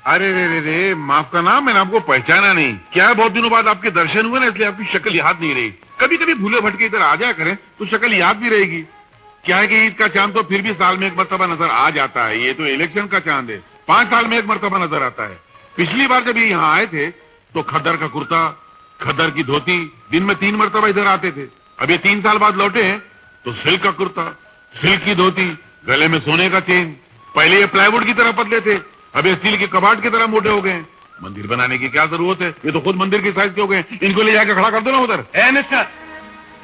अरे रे रे रे, माफ करना, मैंने आपको पहचाना नहीं। क्या है, बहुत दिनों बाद आपके दर्शन हुए ना, इसलिए आपकी शक्ल याद नहीं रही। कभी कभी भूले भटके इधर आ जाया करें तो शक्ल याद भी रहेगी। क्या है कि ईद का चांद तो फिर भी साल में एक मर्तबा नजर आ जाता है। ये तो इलेक्शन का चांद है, 5 साल में एक मर्तबा नजर आता है। पिछली बार जब ये यहाँ आए थे तो खद्दर का कुर्ता, खद्दर की धोती, दिन में 3 मर्तबा इधर आते थे। अब ये 3 साल बाद लौटे हैं तो सिल्क का कुर्ता, सिल्क की धोती, गले में सोने का चेन। पहले ये प्लाईवुड की तरह पतले थे, अब ये स्टील के कबाड़ की तरह मोटे हो गए। मंदिर बनाने की क्या जरूरत है, ये तो खुद मंदिर की साइज के हो गए। इनको ले जाकर खड़ा कर दो ना उधर। ए मिस्टर,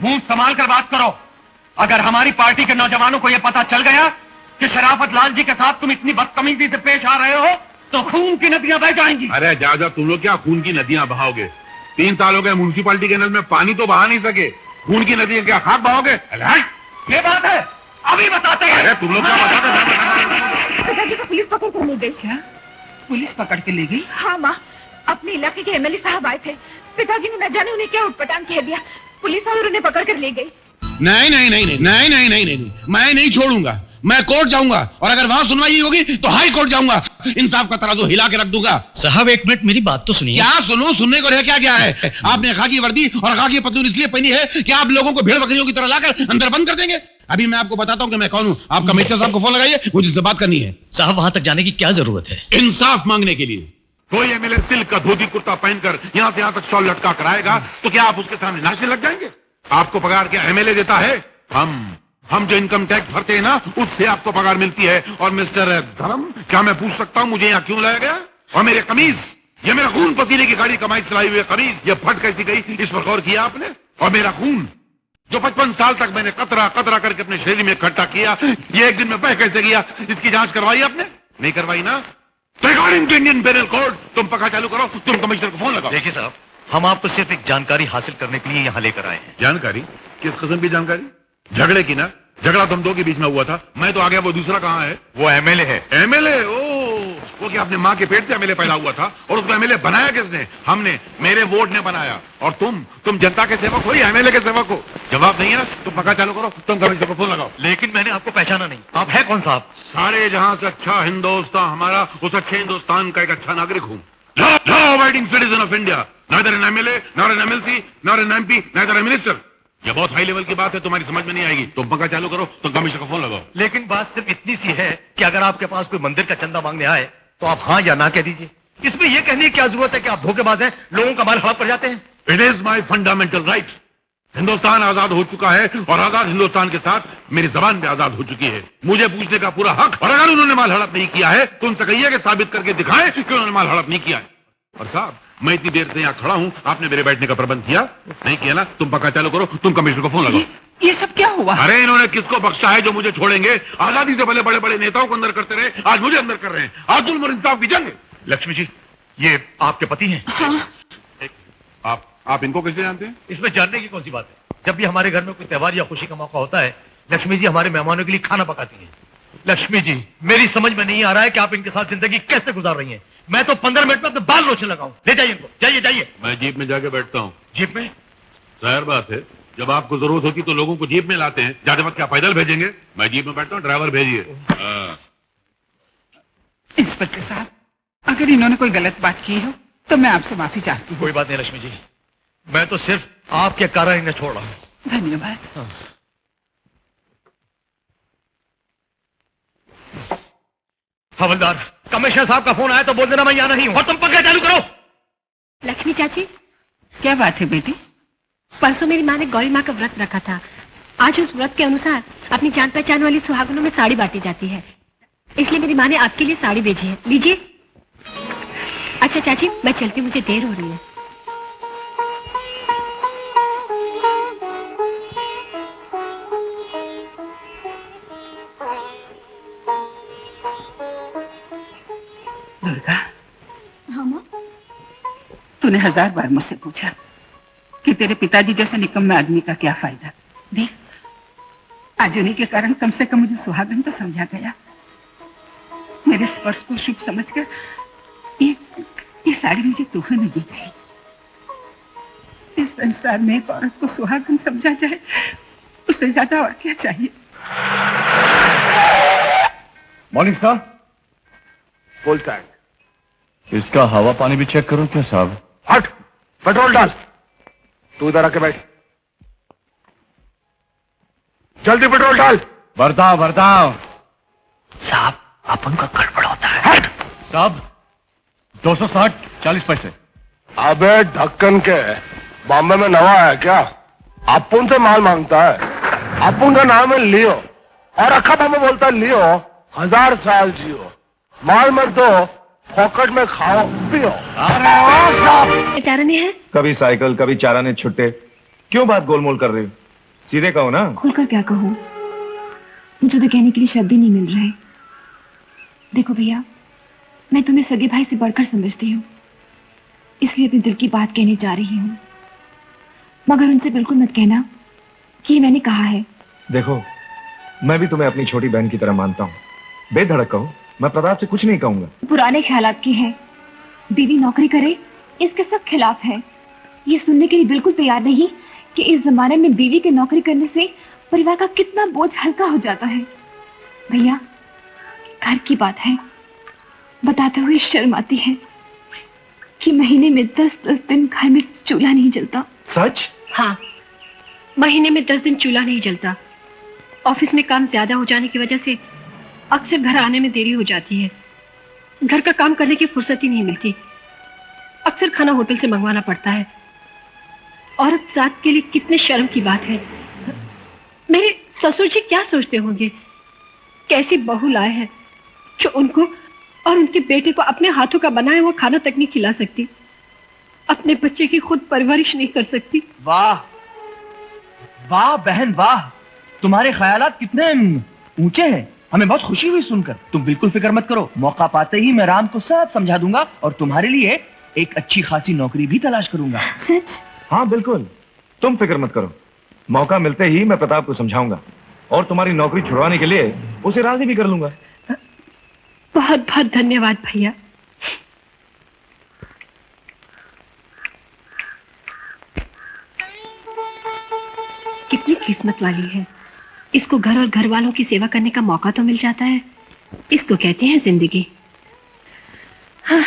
मुंह संभाल कर बात करो। अगर हमारी पार्टी के नौजवानों को यह पता चल गया कि शराफत लाल जी के साथ तुम इतनी बदतमीजी से पेश आ रहे हो तो खून की नदियां बह जाएंगी। अरे जा तुम लोग क्या खून की नदियां बहाओगे? 3 साल हो गए म्यूनिसिपालिटी के नल में पानी तो बहा नहीं सके, खून की नदियां क्या खाक बहाओगे? ये बात है, अभी बताते हैं। अरे तुम लोग क्या बताते? पिताजी को पुलिस पकड़ कर ले गई। क्या पुलिस पकड़ के ले गई? हाँ माँ, अपने इलाके के एमएलए साहब आए थे। पिताजी ने न जाने उन्हें क्या उटपटांग कह दिया, पुलिस और उन्हें पकड़ कर ले गई। नहीं नहीं नहीं नहीं नहीं नहीं नहीं नहीं, मैं नहीं छोड़ूंगा। मैं कोर्ट जाऊंगा और अगर वहां सुनवाई होगी तो हाई कोर्ट जाऊंगा। इंसाफ का तराजू हिला के रख दूंगा। साहब 1 मिनट मेरी बात तो सुनिए। क्या सुनो? सुनने को रह क्या गया है? आपने खाकी वर्दी और खाकी पतलून इसलिए पहनी है कि आप लोगों को भेड़ बकरियों की तरह लाकर अंदर बंद कर देंगे। अभी मैं आपको बताता हूं कि मैं कौन हूं। आप कमिश्नर साहब को फोन लगाइए, मुझे इससे बात करनी है। साहब वहां तक जाने की क्या जरूरत है? इंसाफ मांगने के लिए। कोई एमएलए सिल्क का धोती कुर्ता पहनकर यहाँ से यहाँ तक शॉल लटका कर आएगा तो क्या आप उसके सामने नाचने लग जाएंगे? आपको पगार क्या एमएलए देता है? हम जो इनकम टैक्स भरते हैं ना, उससे आपको पगार मिलती है। और मिस्टर धर्म, क्या मैं पूछ सकता हूँ मुझे यहाँ क्यों लाया गया? और मेरे कमीज, ये मेरा खून पसीने की गाड़ी कमाई चलाई हुई कमीज, ये फट कैसी गई, इस पर गौर किया आपने? और मेरा खून जो 55 साल तक मैंने कतरा कतरा करके अपने शरीर में इकट्ठा किया, ये एक दिन में बह कैसे गया? इसकी जांच करवाई आपने? नहीं करवाई ना? According to Indian penal code तुम पक्का चालू करो, तुम कमिश्नर को फोन लगाओ। देखिए साहब, हम आपको सिर्फ एक जानकारी हासिल करने के लिए यहाँ लेकर आए हैं। जानकारी? किस किस्म की जानकारी? झगड़े की ना? झगड़ा तुम दो के बीच में हुआ था, मैं तो आ गया, वो दूसरा कहाँ है? वो एमएलए है। एमएलए? वो क्या अपने माँ के पेट से एमएलए पैदा हुआ था? और उसको एमएलए बनाया किसने? हमने, मेरे वोट ने बनाया। और तुम जनता के सेवक हो या एमएलए के सेवक हो? जवाब नहीं है ना? तुम पक्का चालू करो, तुम कमिश्नर को फोन लगाओ। लेकिन मैंने आपको पहचाना नहीं, आप है कौन साहब? सारे जहां से अच्छा हिंदुस्तान हमारा, उस अच्छे हिंदुस्तान का एक अच्छा नागरिक हूँ। Law abiding citizen of India, neither an MLA, nor an MLC, nor an MP, neither a minister। ये बहुत हाई लेवल की बात है, तुम्हारी समझ में नहीं आएगी। तुम पंखा चालू करो, तुम कमिश्नर को फोन लगाओ। लेकिन बात सिर्फ इतनी सी है कि अगर आपके पास कोई मंदिर का चंदा मांगने आए तो आप हाँ या ना कह दीजिए। इसमें यह कहने की क्या जरूरत है कि आप धोखेबाज हैं, लोगों का माल हड़प कर जाते हैं? It is my fundamental right. Hindustan आजाद हो चुका है और आजाद हिंदुस्तान के साथ मेरी जबान भी आजाद हो चुकी है। मुझे पूछने का पूरा हक। और अगर उन्होंने माल हड़प नहीं किया है तो उनसे कहिए कि साबित करके दिखाएं कि उन्होंने माल हड़प नहीं किया है। और साहब, मैं इतनी देर से यहाँ खड़ा हूँ, आपने मेरे बैठने का प्रबंध किया नहीं किया ना? तुम पक्का चालू करो, तुम कमिश्नर को फोन लगाओ। ये सब क्या हुआ? अरे इन्होंने किसको बख्शा है जो मुझे छोड़ेंगे? आजादी से भले बड़े बड़े नेताओं को अंदर करते रहे, आज मुझे अंदर कर रहे हैं। आज जुल्म और इंसाफ की जंग। लक्ष्मी जी, ये आपके पति हैं? हाँ। आप इनको कैसे जानते हैं? इसमें जानने की कौन सी बात है? जब भी हमारे घर में कोई त्योहार या खुशी का मौका होता है, लक्ष्मी जी हमारे मेहमानों के लिए खाना पकाती हैं। लक्ष्मी जी, मेरी समझ में नहीं आ रहा है कि आप इनके साथ जिंदगी कैसे गुजार रही हैं। मैं तो 15 मिनट में अपने बाल लोचने लगाऊं। ले जाइए इनको, जाइए जाइए। मैं जीप में जाके बैठता हूँ। जीप में? जाहिर बात है, जब आपको जरूरत होती तो लोगों को जीप में लाते हैं। जाते वक्त क्या पैदल भेजेंगे? मैं जीप में बैठता हूँ, ड्राइवर भेजिए। इंस्पेक्टर साहब, अगर इन्होंने कोई गलत बात की हो तो मैं आपसे माफी चाहती हूँ। कोई बात नहीं लक्ष्मी जी, मैं तो सिर्फ आपके कारण इन्हें छोड़ रहा हूँ। धन्यवाद। हवलदार, कमिश्नर साहब का फोन आया तो बोल देना मैं यहाँ नहीं हूँ। और तुम पंखा चालू करो। लक्ष्मी चाची, क्या बात है बेटी? परसों मेरी माँ ने गौरी माँ का व्रत रखा था। आज उस व्रत के अनुसार अपनी जान पहचान वाली सुहागनों में साड़ी बांटी जाती है, इसलिए मेरी माँ ने आपके लिए साड़ी भेजी है, लीजिए। अच्छा चाची, मैं चलती, मुझे देर हो रही है। दुर्गा, हाँ माँ? तूने 1000 बार मुझसे पूछा कि तेरे पिताजी जैसे निकम्मे आदमी का क्या फायदा। देख, आज उन्हीं के कारण कम से कम मुझे सुहागन तो समझा गया। मेरे स्पर्श को शुभ समझकर ये साड़ी मुझे तोहफे में दी गई। इस संसार में एक औरत को सुहागन समझा जाए, उससे ज्यादा और क्या चाहिए? Morning sir. Full tank. इसका हवा पानी भी चेक करो क्या साहब? हट, पेट्रोल डाल। तू इधर आके बैठ, जल्दी पेट्रोल डाल। बरदाव बरदाव। साहब अपन का गड़बड़ होता है। हट साहब 260 40 पैसे। अबे ढक्कन के, बॉम्बे में नवा है क्या? अपुन से माल मांगता है। अपुन का नाम है लियो और अखा बाबा बोलता है लियो 1000 साल जियो, माल मत दो, पॉकेट में खाओ पियो। चाराने है? कभी साइकिल कभी चाराने छुट्टे, क्यों बात गोलमोल कर रही हो? सीधे कहो ना। खुलकर क्या कहूँ, मुझे तो कहने के लिए शब्द ही नहीं मिल रहे। देखो भैया, मैं तुम्हें सगे भाई से बढ़कर समझती हूँ, इसलिए अपने दिल की बात कहने जा रही हूँ, मगर उनसे बिल्कुल मत कहना कि ये मैंने कहा है। देखो, मैं भी तुम्हें अपनी छोटी बहन की तरह मानता हूँ, बेधड़क कहो, मैं प्रताप से कुछ नहीं कहूंगा। पुराने ख्यालात की है, बीवी नौकरी करे इसके सब खिलाफ है। ये सुनने के लिए बिल्कुल तैयार नहीं कि इस जमाने में बीवी के नौकरी करने से परिवार का कितना बोझ हल्का हो जाता है। भैया, घर की बात है, बताते हुए शर्म आती है कि महीने में 10-10 दिन घर में चूल्हा नहीं जलता। सच? हाँ, महीने में 10 दिन चूल्हा नहीं जलता। ऑफिस में काम ज्यादा हो जाने की वजह से अक्सर घर आने में देरी हो जाती है। घर का काम करने की फुर्सत ही नहीं मिलती। अक्सर खाना होटल से मंगवाना पड़ता है। औरत जात के लिए कितने शर्म की बात है। मेरे ससुर जी क्या सोचते होंगे, कैसी बहू लाए हैं जो उनको और उनके बेटे को अपने हाथों का बनाया हुआ खाना तक नहीं खिला सकती, अपने बच्चे की खुद परवरिश नहीं कर सकती। वाह वाह बहन वाह, तुम्हारे ख्यालात कितने ऊंचे हैं। हमें बहुत खुशी हुई सुनकर। तुम बिल्कुल फिक्र मत करो, मौका पाते ही मैं राम को सब समझा दूंगा और तुम्हारे लिए एक अच्छी खासी नौकरी भी तलाश करूंगा। हाँ बिल्कुल, तुम फिक्र मत करो, मौका मिलते ही मैं प्रताप को समझाऊंगा और तुम्हारी नौकरी छुड़वाने के लिए उसे राजी भी कर लूंगा। बहुत बहुत धन्यवाद भैया। कितनी किस्मत वाली है, इसको घर और घर वालों की सेवा करने का मौका तो मिल जाता है। इसको कहते हैं जिंदगी। हाँ,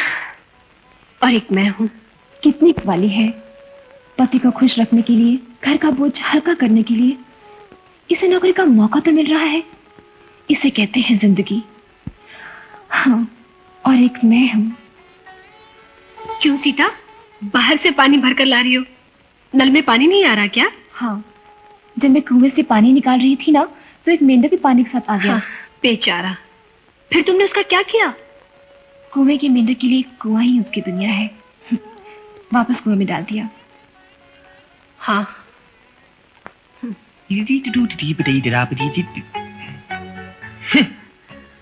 और एक मैं हूँ। कितनी वाली है, पति को खुश रखने के लिए, घर का बोझ हल्का करने के लिए इसे नौकरी का मौका तो मिल रहा है। इसे कहते हैं जिंदगी। हाँ, और एक मैं हूँ। क्यों सीता, बाहर से पानी भरकर ला रही हो? नल में पानी नहीं आ रहा क्या? हाँ, जब मैं कुएं से पानी निकाल रही थी ना, तो एक मेंढक भी पानी के साथ आ गया। हाँ, बेचारा। फिर तुमने उसका क्या किया? कुएं के मेंढक के लिए कुआं ही उसकी दुनिया है। वापस कुएं में डाल दिया। हाँ।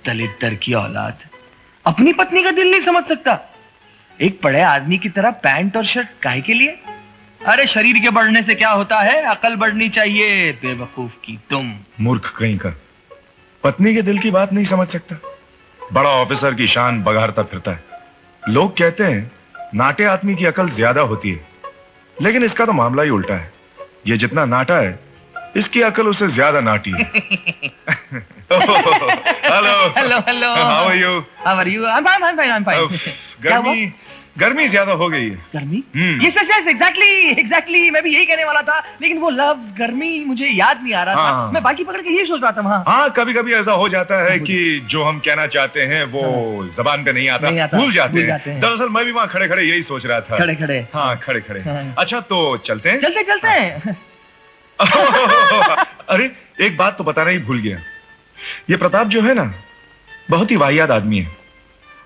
दलितर की औलाद अपनी पत्नी का दिल नहीं समझ सकता। एक बड़े आदमी की तरह पैंट और शर्ट काहे के लिए? अरे शरीर के बढ़ने से क्या होता है, अकल बढ़नी चाहिए। बेवकूफ की तुम। मूर्ख कहीं का, पत्नी के दिल की बात नहीं समझ सकता। बड़ा ऑफिसर की शान बघारता फिरता है। लोग कहते हैं नाटे आदमी की अकल ज्यादा होती है, लेकिन इसका तो मामला ही उल्टा है। ये जितना नाटा है, इसकी अकल उससे ज्यादा नाटी है। Hello hello hello, how are you? How are you? I am fine. गर्मी ज्यादा हो गई है। गर्मी? यस एग्जैक्टली मैं भी यही कहने वाला था, लेकिन वो लफ्ज गर्मी मुझे याद नहीं आ रहा था। मैं बाकी पकड़ के यही सोच रहा था वहाँ। हाँ, कभी कभी ऐसा हो जाता है कि जो हम कहना चाहते हैं वो जबान पे नहीं आता, भूल जाते हैं। दरअसल मैं भी वहाँ खड़े खड़े यही सोच रहा था। खड़े खड़े? हाँ, खड़े खड़े। अच्छा, तो चलते हैं? चलते हैं। अरे एक बात तो बताना ही भूल गया। ये प्रताप जो है ना, बहुत ही वाहियात आदमी है।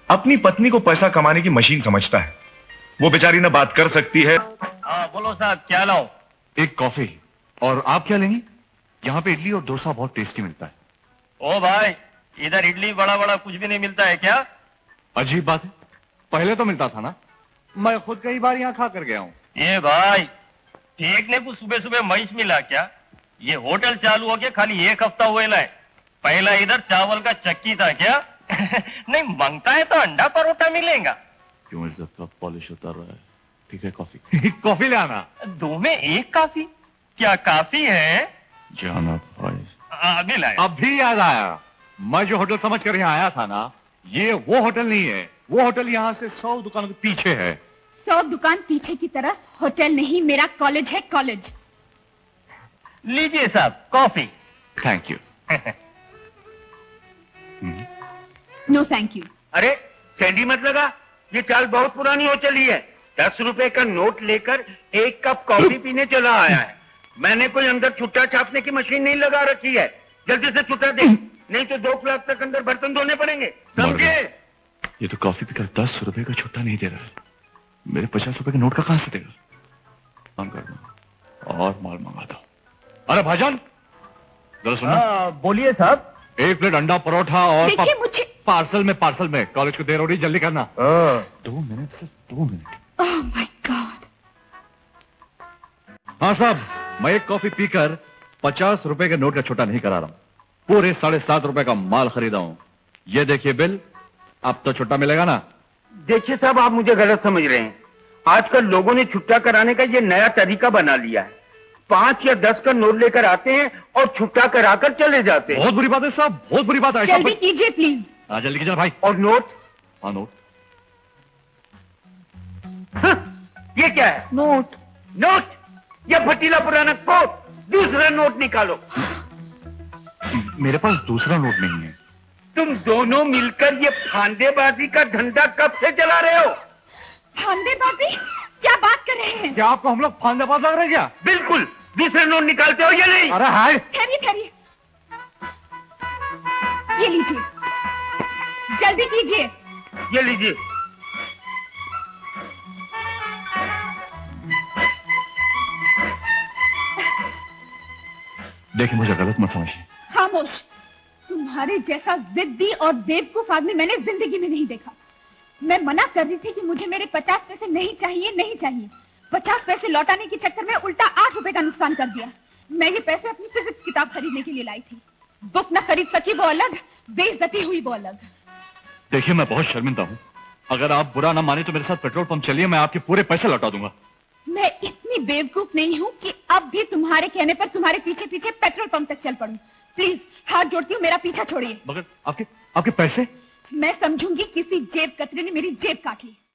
अपनी पत्नी को पैसा कमाने की मशीन समझता है। वो बेचारी ना बात कर सकती है। हाँ बोलो साहब, क्या लाओ? एक कॉफी। और आप क्या लेंगे? यहाँ पे इडली और डोसा बहुत टेस्टी मिलता है। ओ भाई, इधर इडली बड़ा बड़ा कुछ भी नहीं मिलता है क्या? अजीब बात है, पहले तो मिलता था ना। मैं खुद कई बार यहाँ खा कर गया हूँ। ये भाई, देखने को सुबह सुबह मैच मिला क्या? ये होटल चालू हो गया खाली 1 हफ्ता हुए लाए। पहला इधर चावल का चक्की था क्या? नहीं मांगता है तो अंडा परोठा मिलेगा। क्यों इज्जत का पॉलिश उतर रहा है? ठीक है, कॉफी। कॉफी ले आना। 2 में 1 काफी? क्या काफी है? जाना भाई, अभी लाया। अभी याद आया, मैं जो होटल समझ कर यहाँ आया था ना, ये वो होटल नहीं है। वो होटल यहाँ से 100 दुकानों के पीछे है। 100 दुकान पीछे की तरफ होटल नहीं, मेरा कॉलेज है, कॉलेज। लीजिए साहब coffee. Thank you. No thank you. अरे सैंडी मत लगा, ये चाल बहुत पुरानी हो चली है। 10 रुपए का नोट लेकर 1 कप कॉफी पीने चला आया है। मैंने कोई अंदर छुट्टा छापने की मशीन नहीं लगा रखी है। जल्दी से छुट्टा दे, नहीं तो 2 क्लास तक अंदर बर्तन धोने पड़ेंगे, समझे? ये तो कॉफी पीकर 10 रुपए का छुट्टा नहीं दे रहा है, मेरे 50 रुपए के नोट का कहां से देगा? काम कर दूं और माल मंगाता हूं। अरे भाईजान जरा सुनो। बोलिए साहब। 1 प्लेट अंडा परोठा और देखिए मुझे। पार्सल में कॉलेज को देर हो रही, जल्दी करना। 2 मिनट सिर्फ 2 मिनट। Oh my God. हाँ साहब, मैं 1 कॉफी पीकर 50 रुपए के नोट का छुट्टा नहीं करा रहा हूं, पूरे 7.5 रुपए का माल खरीदा हूं। ये देखिए बिल, अब तो छुट्टा मिलेगा ना? देखिए साहब, आप मुझे गलत समझ रहे हैं। आजकल लोगों ने छुट्टा कराने का ये नया तरीका बना लिया है। 5 या 10 का नोट लेकर आते हैं और छुट्टा कराकर चले जाते हैं। बहुत बुरी बात है साहब, बहुत बुरी बात है। जल्दी कीजिए प्लीज। हाँ जल्दी कीजिए भाई। और नोट? हाँ नोट। ये क्या है? नोट। नोट? ये फटीला पुराना कोट। दूसरा नोट निकालो। मेरे पास दूसरा नोट नहीं है। तुम दोनों मिलकर ये फांदेबाजी का धंधा कब से चला रहे हो? फांदेबाजी? क्या बात कर रहे हैं? क्या आपको हम लोग फांदेबाज लग रहे हैं क्या? बिल्कुल। दूसरे नोट निकालते हो या नहीं? अरे हाय। ठहरिए ठहरिए, ये लीजिए, जल्दी कीजिए। ये लीजिए। देखिए मुझे गलत मत समझिए। खामोश। तुम्हारे जैसा जिद्दी और बेवकूफ आदमी मैंने जिंदगी में नहीं देखा। मैं मना कर रही थी कि मुझे मेरे 50 पैसे नहीं चाहिए, नहीं चाहिए। 50 पैसे लौटाने के चक्कर में उल्टा 8 रुपए का नुकसान कर दिया। मैं ये पैसे अपनी फिजिक्स किताब खरीदने के लिए लाई थी। बुक न खरीद सकी वो अलग, बेइज्जती हुई वो अलग। देखिए मैं बहुत शर्मिंदा हूँ, अगर आप बुरा ना माने तो मेरे साथ पेट्रोल पंप चलिए, मैं आपके पूरे पैसे लौटा दूंगा। मैं इतनी बेवकूफ नहीं हूँ कि अब भी तुम्हारे कहने पर तुम्हारे पीछे पीछे पेट्रोल पंप तक चल पड़ूं। प्लीज हाथ जोड़ती हूँ, मेरा पीछा छोड़िए। मगर आपके पैसे? मैं समझूंगी किसी जेब कतरे ने मेरी जेब काट ली।